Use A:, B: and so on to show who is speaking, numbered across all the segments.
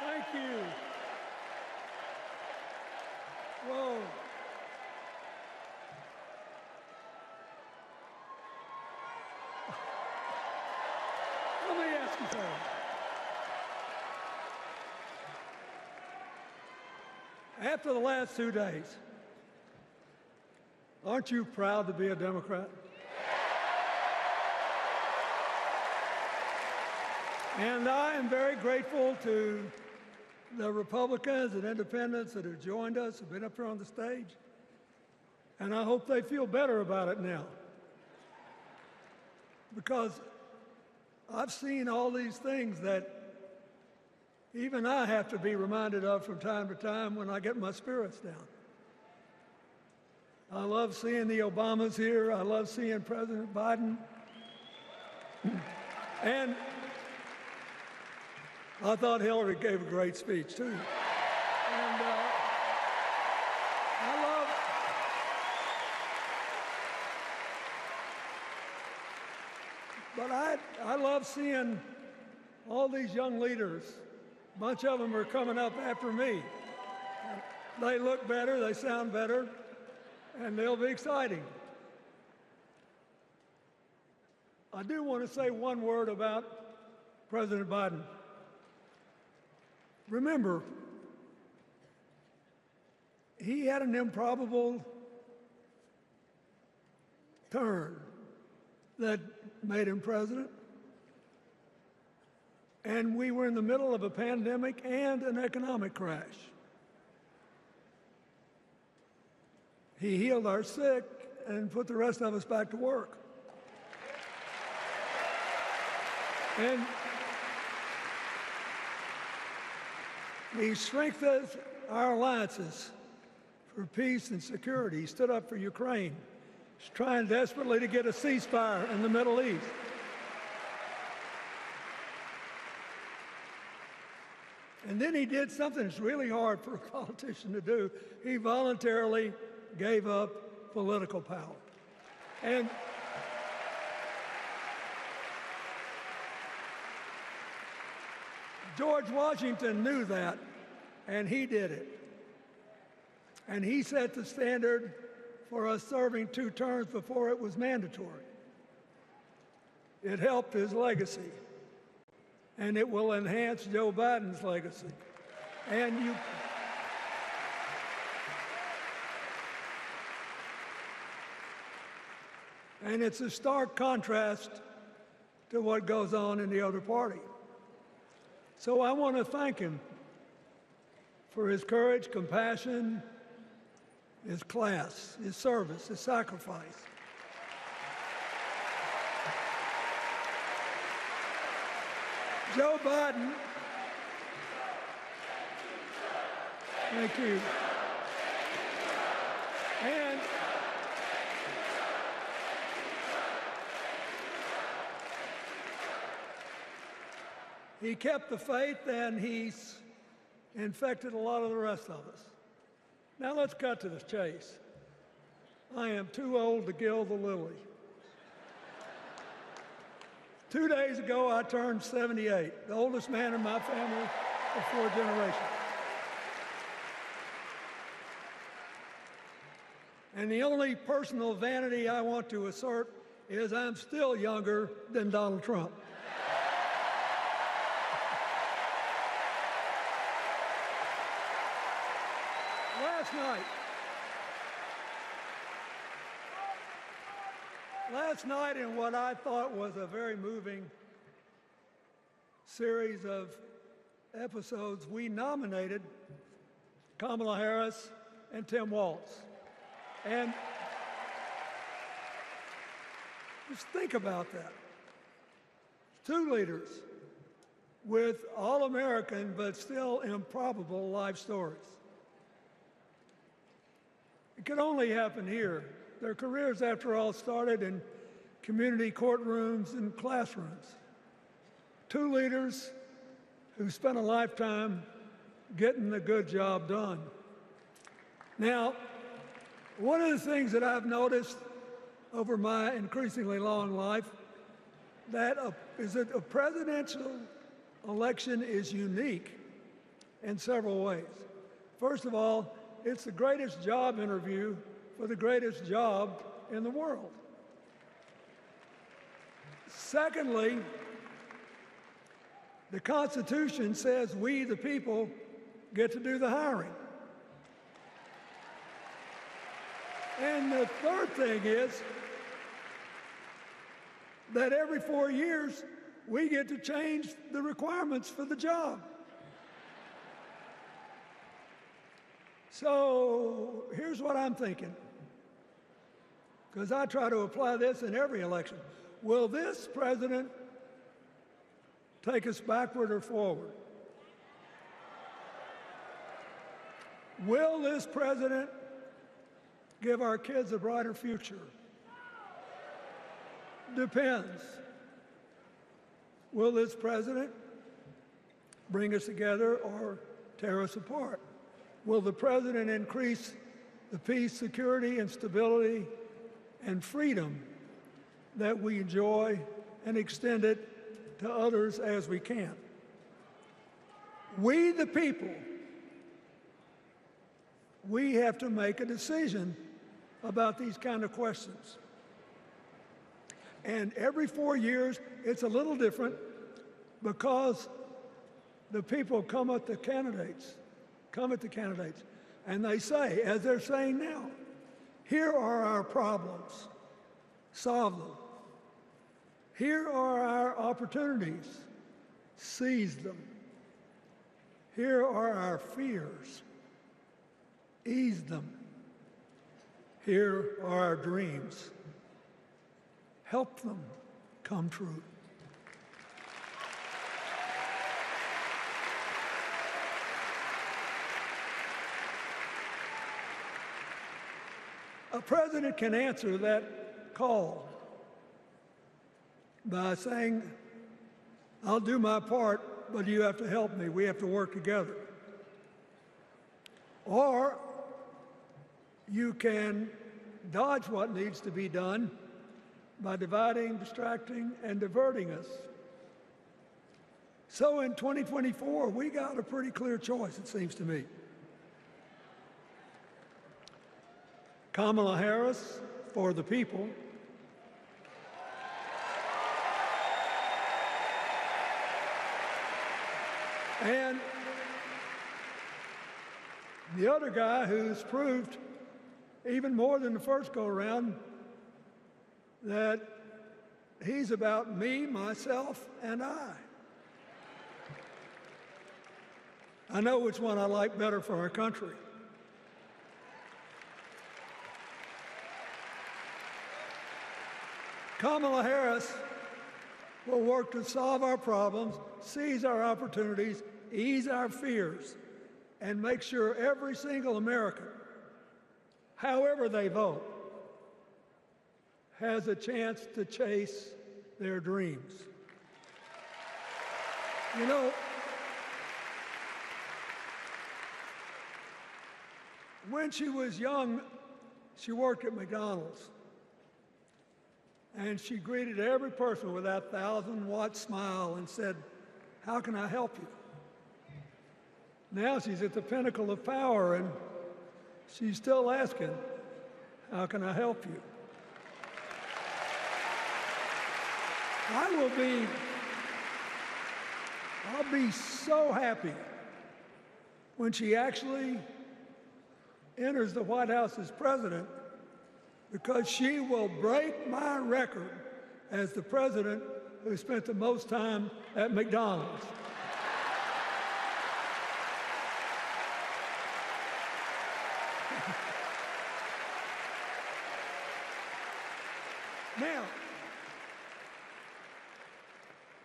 A: Thank you. Whoa. Let me ask you something. After the last 2 days, aren't you proud to be a Democrat? And I am very grateful to the Republicans and independents that have joined us, have been up here on the stage, and I hope they feel better about it now. Because I've seen all these things that even I have to be reminded of from time to time when I get my spirits down. I love seeing the Obamas here. I love seeing President Biden. And I thought Hillary gave a great speech, too. And I love seeing all these young leaders. A bunch of them are coming up after me. They look better, they sound better, and they'll be exciting. I do want to say one word about President Biden. Remember, he had an improbable turn that made him president. And we were in the middle of a pandemic and an economic crash. He healed our sick and put the rest of us back to work. And he strengthened our alliances for peace and security. He stood up for Ukraine. He's trying desperately to get a ceasefire in the Middle East. And then he did something that's really hard for a politician to do. He voluntarily gave up political power. And George Washington knew that, and he did it. And he set the standard for us serving 2 terms before it was mandatory. It helped his legacy, and it will enhance Joe Biden's legacy. And it's a stark contrast to what goes on in the other party. So I want to thank him for his courage, compassion, his class, his service, his sacrifice. Joe Biden, thank you. And he kept the faith, and he's infected a lot of the rest of us. Now let's cut to the chase. I am too old to gild the lily. 2 days ago, I turned 78, the oldest man in my family of 4 generations. And the only personal vanity I want to assert is I'm still younger than Donald Trump. Last night, in what I thought was a very moving series of episodes, we nominated Kamala Harris and Tim Walz. And just think about that. 2 leaders with all-American but still improbable life stories. It could only happen here. Their careers, after all, started in community courtrooms and classrooms. 2 leaders who spent a lifetime getting the good job done. Now, one of the things that I've noticed over my increasingly long life is that a presidential election is unique in several ways. First of all, it's the greatest job interview for the greatest job in the world. Secondly, the Constitution says we, the people, get to do the hiring. And the third thing is that every 4 years, we get to change the requirements for the job. So here's what I'm thinking, because I try to apply this in every election. Will this president take us backward or forward? Will this president give our kids a brighter future? Depends. Will this president bring us together or tear us apart? Will the president increase the peace, security, and stability and freedom that we enjoy and extend it to others as we can? We, the people, we have to make a decision about these kind of questions. And every 4 years, it's a little different because the people come at the candidates, and they say, as they're saying now, here are our problems, solve them. Here are our opportunities, seize them. Here are our fears, ease them. Here are our dreams, help them come true. A president can answer that call by saying, I'll do my part, but you have to help me. We have to work together. Or you can dodge what needs to be done by dividing, distracting, and diverting us. So in 2024, we got a pretty clear choice, it seems to me. Kamala Harris for the people, and the other guy who's proved even more than the first go-around that he's about me, myself, and I. I know which one I like better for our country. Kamala Harris will work to solve our problems, seize our opportunities, ease our fears, and make sure every single American, however they vote, has a chance to chase their dreams. You know, when she was young, she worked at McDonald's. And she greeted every person with that 1,000-watt smile and said, "How can I help you?" Now she's at the pinnacle of power, and she's still asking, "How can I help you?" I'll be so happy when she actually enters the White House as president, because she will break my record as the president who spent the most time at McDonald's. Now,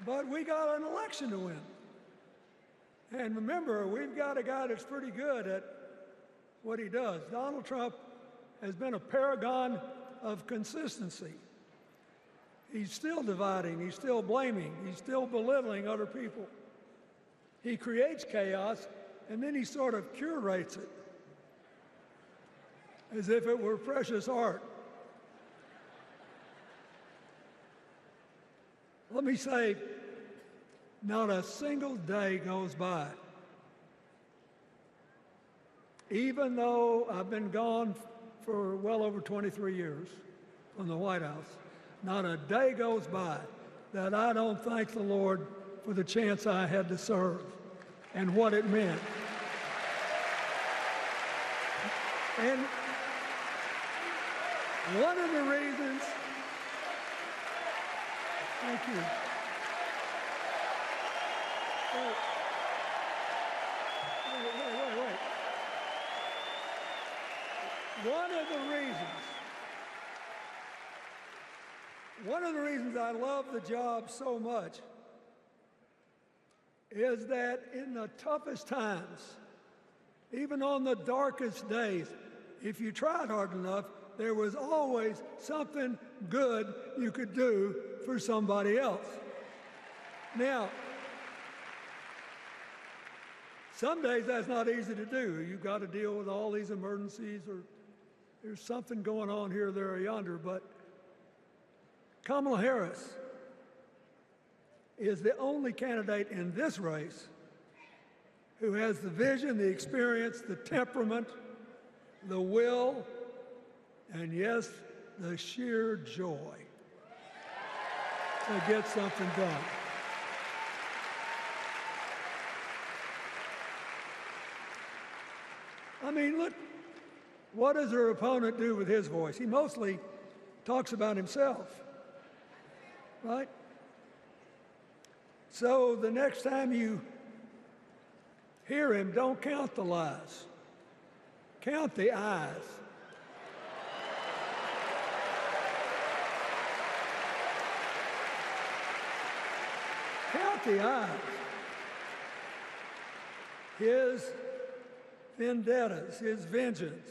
A: but we got an election to win. And remember, we've got a guy that's pretty good at what he does. Donald Trump has been a paragon of consistency. He's still dividing, he's still blaming, he's still belittling other people. He creates chaos, and then he sort of curates it as if it were precious art. Let me say, not a single day goes by even though I've been gone for well over 23 years from the White House, not a day goes by that I don't thank the Lord for the chance I had to serve and what it meant. And one of the reasons, thank you. Wait. One of the reasons I love the job so much is that in the toughest times, even on the darkest days, if you tried hard enough, there was always something good you could do for somebody else. Now, some days that's not easy to do. You've got to deal with all these emergencies, or there's something going on here, there, or yonder. But Kamala Harris is the only candidate in this race who has the vision, the experience, the temperament, the will, and yes, the sheer joy to get something done. I mean, look, what does her opponent do with his voice? He mostly talks about himself, right? So the next time you hear him, don't count the lies. Count the eyes. Count the eyes. His vendettas, his vengeance,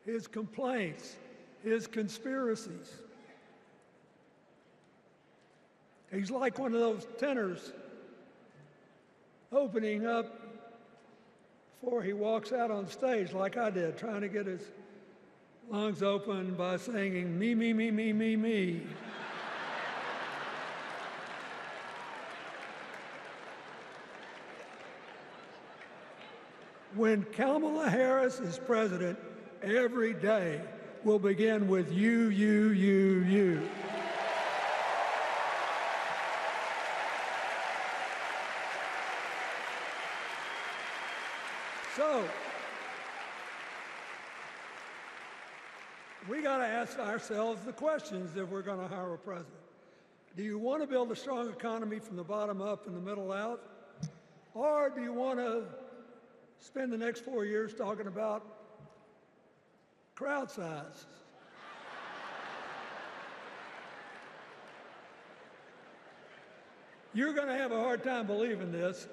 A: his complaints, his conspiracies. He's like one of those tenors opening up before he walks out on stage, like I did, trying to get his lungs open by singing, me, me, me, me, me, me. When Kamala Harris is president, every day will begin with you, you, you, you. So, we got to ask ourselves the questions if we're going to hire a president. Do you want to build a strong economy from the bottom up and the middle out? Or do you want to spend the next 4 years talking about crowd size? You're going to have a hard time believing this,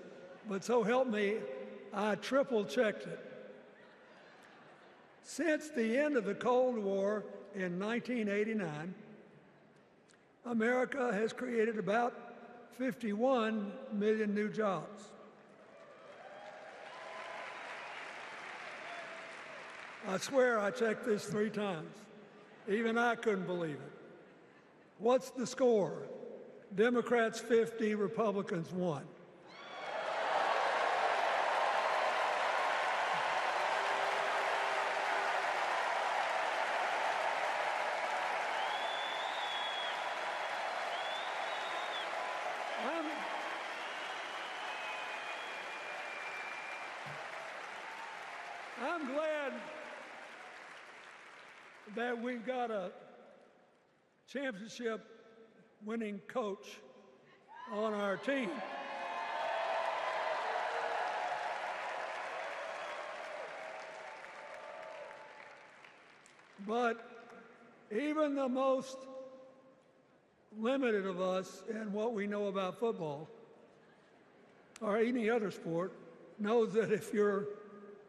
A: but so help me, I triple-checked it. Since the end of the Cold War in 1989, America has created about 51 million new jobs. I swear I checked this 3 times. Even I couldn't believe it. What's the score? Democrats 50, Republicans 1. I'm glad that we've got a championship-winning coach on our team. But even the most limited of us in what we know about football or any other sport knows that if you're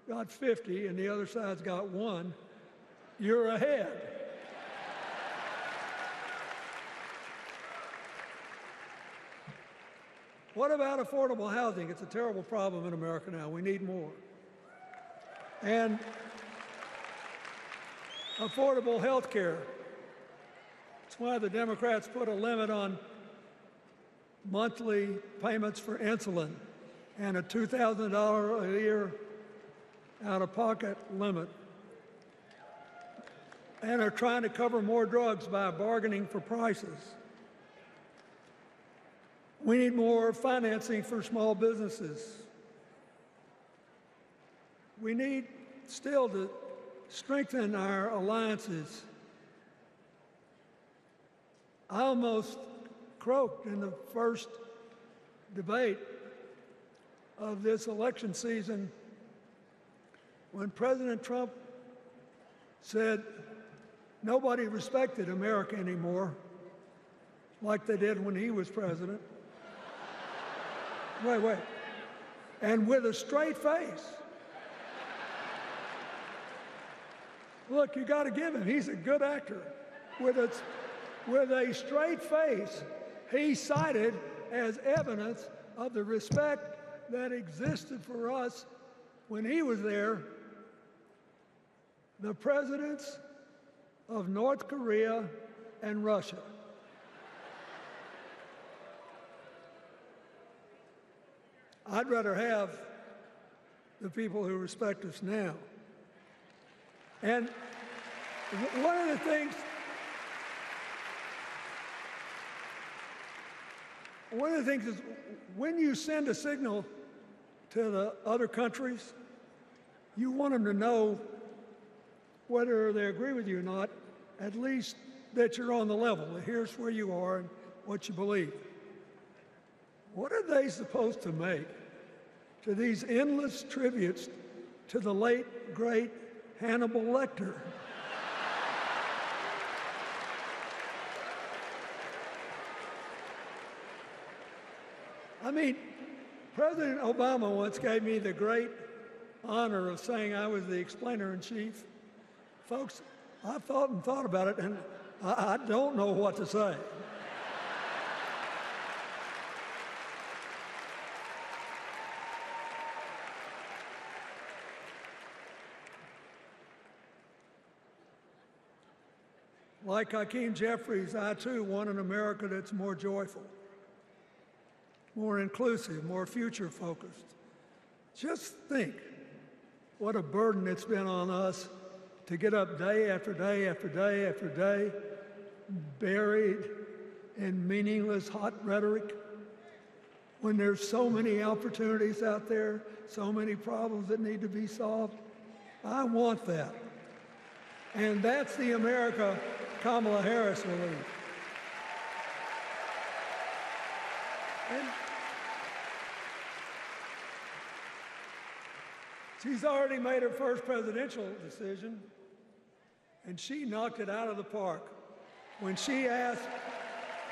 A: got 50 and the other side's got 1, you're ahead. What about affordable housing? It's a terrible problem in America now. We need more. And affordable health care. That's why the Democrats put a limit on monthly payments for insulin and a $2,000 a year out-of-pocket limit and are trying to cover more drugs by bargaining for prices. We need more financing for small businesses. We need still to strengthen our alliances. I almost croaked in the first debate of this election season when President Trump said nobody respected America anymore like they did when he was president. Wait. And with a straight face. Look, you got to give him. He's a good actor. With a straight face, he cited as evidence of the respect that existed for us when he was there, the presidents of North Korea and Russia. I'd rather have the people who respect us now. And one of the things is when you send a signal to the other countries, you want them to know whether they agree with you or not, at least that you're on the level. Here's where you are and what you believe. What are they supposed to make to these endless tributes to the late, great Hannibal Lecter? I mean, President Obama once gave me the great honor of saying I was the explainer-in-chief. Folks, I've thought and thought about it, and I don't know what to say. Like Hakeem Jeffries, I too want an America that's more joyful, more inclusive, more future-focused. Just think what a burden it's been on us to get up day after day after day after day, buried in meaningless hot rhetoric, when there's so many opportunities out there, so many problems that need to be solved. I want that. And that's the America Kamala Harris will lead. And she's already made her first presidential decision, and she knocked it out of the park when she asked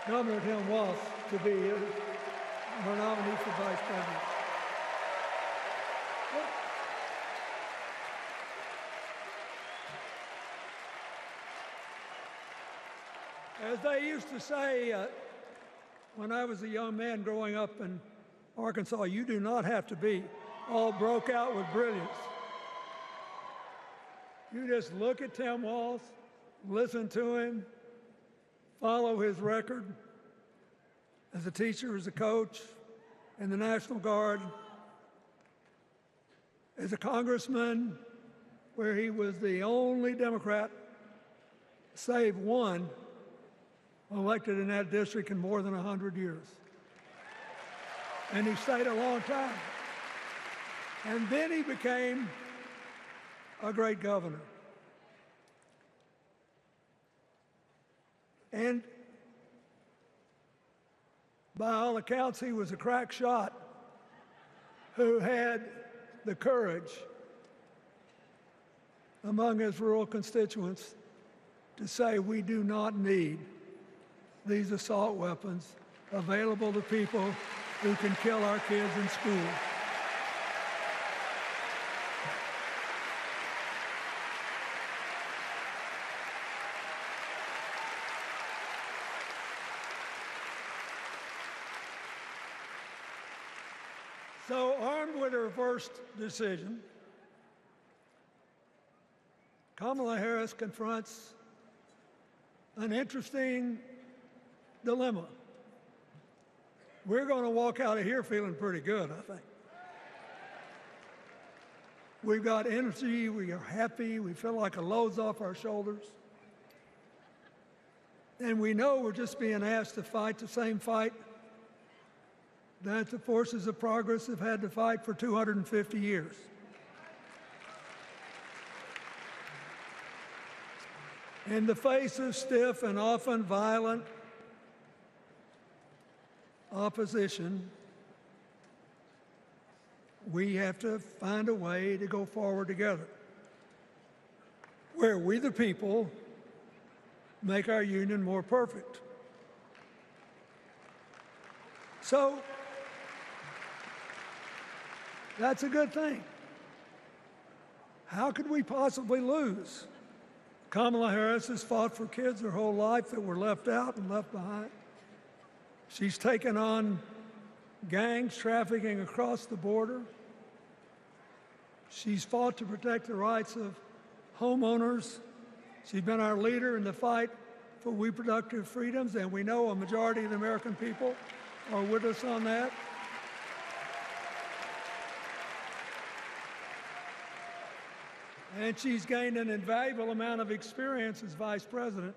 A: Governor Tim Walz to be her nominee for vice president. As they used to say when I was a young man growing up in Arkansas, you do not have to be all broke out with brilliance. You just look at Tim Walz, listen to him, follow his record as a teacher, as a coach, in the National Guard, as a congressman, where he was the only Democrat, save one, elected in that district in more than 100 years. And he stayed a long time. And then he became a great governor. And by all accounts, he was a crack shot who had the courage among his rural constituents to say, we do not need these assault weapons available to people who can kill our kids in school. So, armed with her first decision, Kamala Harris confronts an interesting dilemma. We're going to walk out of here feeling pretty good, I think. We've got energy, we are happy, we feel like a load's off our shoulders. And we know we're just being asked to fight the same fight that the forces of progress have had to fight for 250 years. In the face of stiff and often violent opposition, we have to find a way to go forward together, where we the people make our union more perfect. So that's a good thing. How could we possibly lose? Kamala Harris has fought for kids her whole life that were left out and left behind. She's taken on gangs trafficking across the border. She's fought to protect the rights of homeowners. She's been our leader in the fight for reproductive freedoms, and we know a majority of the American people are with us on that. And she's gained an invaluable amount of experience as Vice President,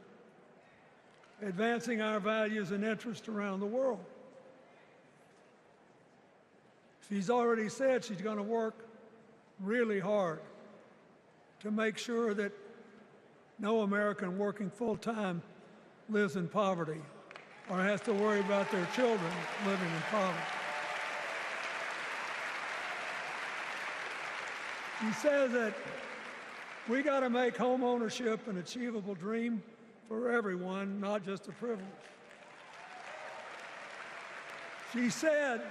A: advancing our values and interests around the world. She's already said she's going to work really hard to make sure that no American working full-time lives in poverty or has to worry about their children living in poverty. She says that we got to make home ownership an achievable dream for everyone, not just a privilege. She said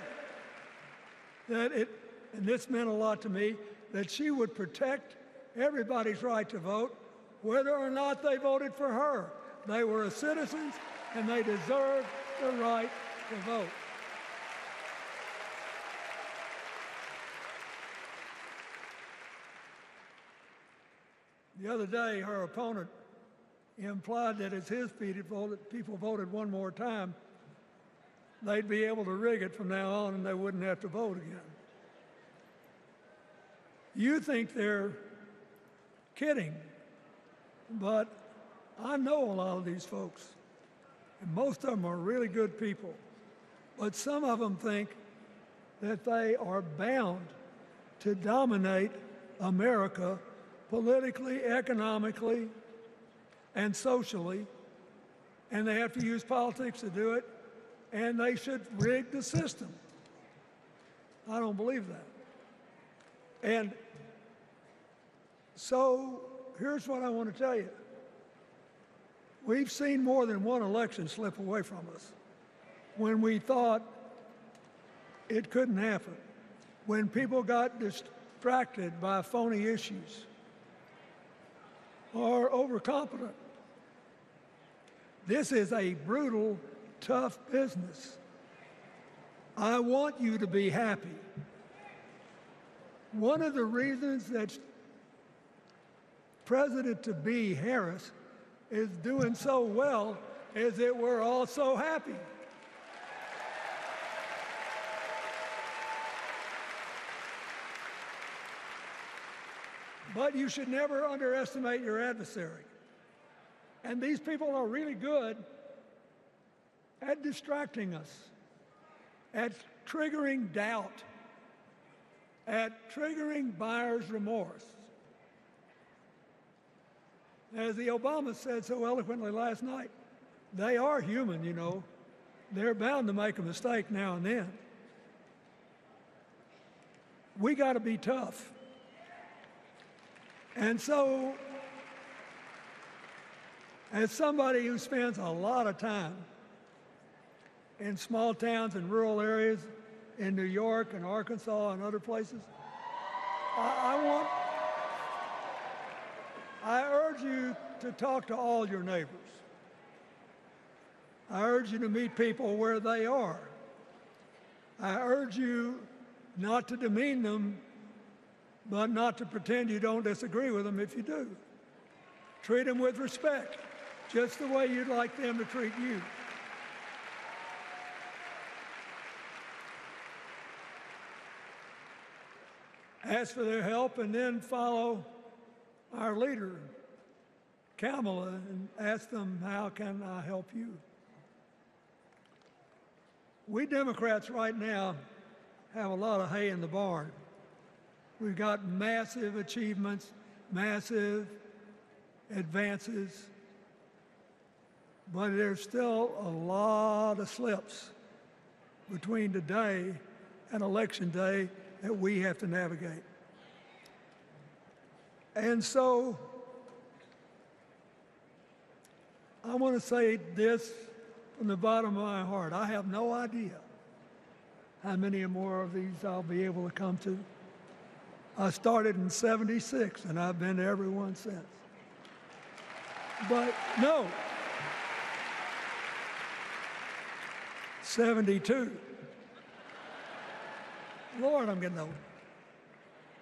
A: that and this meant a lot to me, that she would protect everybody's right to vote, whether or not they voted for her. They were citizens, and they deserved the right to vote. The other day, her opponent implied that as his people voted one more time, they'd be able to rig it from now on and they wouldn't have to vote again. You think they're kidding, but I know a lot of these folks, and most of them are really good people, but some of them think that they are bound to dominate America politically, economically, and socially, and they have to use politics to do it, and they should rig the system. I don't believe that. And so here's what I want to tell you. We've seen more than one election slip away from us when we thought it couldn't happen, when people got distracted by phony issues or overconfident. This is a brutal, tough business. I want you to be happy. One of the reasons that President-to-be Harris is doing so well is that we're all so happy. But you should never underestimate your adversary. And these people are really good at distracting us, at triggering doubt, at triggering buyer's remorse. As the Obama said so eloquently last night, they are human, you know. They're bound to make a mistake now and then. We got to be tough. And so, as somebody who spends a lot of time in small towns and rural areas in New York and Arkansas and other places, I urge you to talk to all your neighbors. I urge you to meet people where they are. I urge you not to demean them, but not to pretend you don't disagree with them if you do. Treat them with respect, just the way you'd like them to treat you. ask for their help, and then follow our leader, Kamala, and ask them, how can I help you? We Democrats right now have a lot of hay in the barn. We've got massive achievements, massive advances, but there's still a lot of slips between today and Election Day that we have to navigate. And so I want to say this from the bottom of my heart. I have no idea how many more of these I'll be able to come to. I started in '76, and I've been to every one since. But no, 72. Lord, I'm getting old.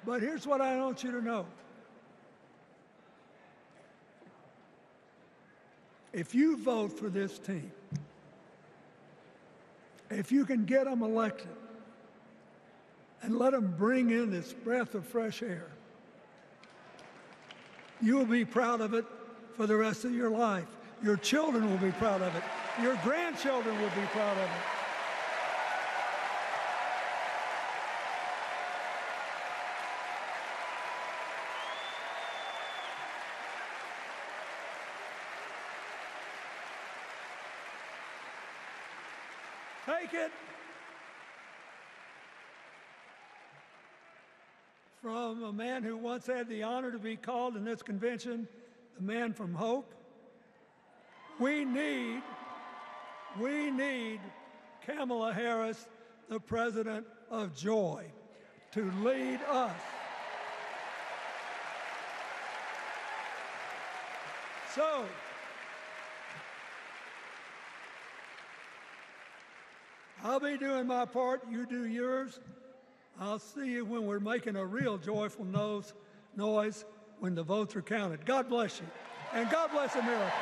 A: But here's what I want you to know. If you vote for this team, if you can get them elected and let them bring in this breath of fresh air, you will be proud of it for the rest of your life. Your children will be proud of it. Your grandchildren will be proud of it. Take it from a man who once had the honor to be called in this convention the man from hope. We need Kamala Harris, the president of joy, to lead us. So, I'll be doing my part, you do yours. I'll see you when we're making a real joyful noise when the votes are counted. God bless you, and God bless America.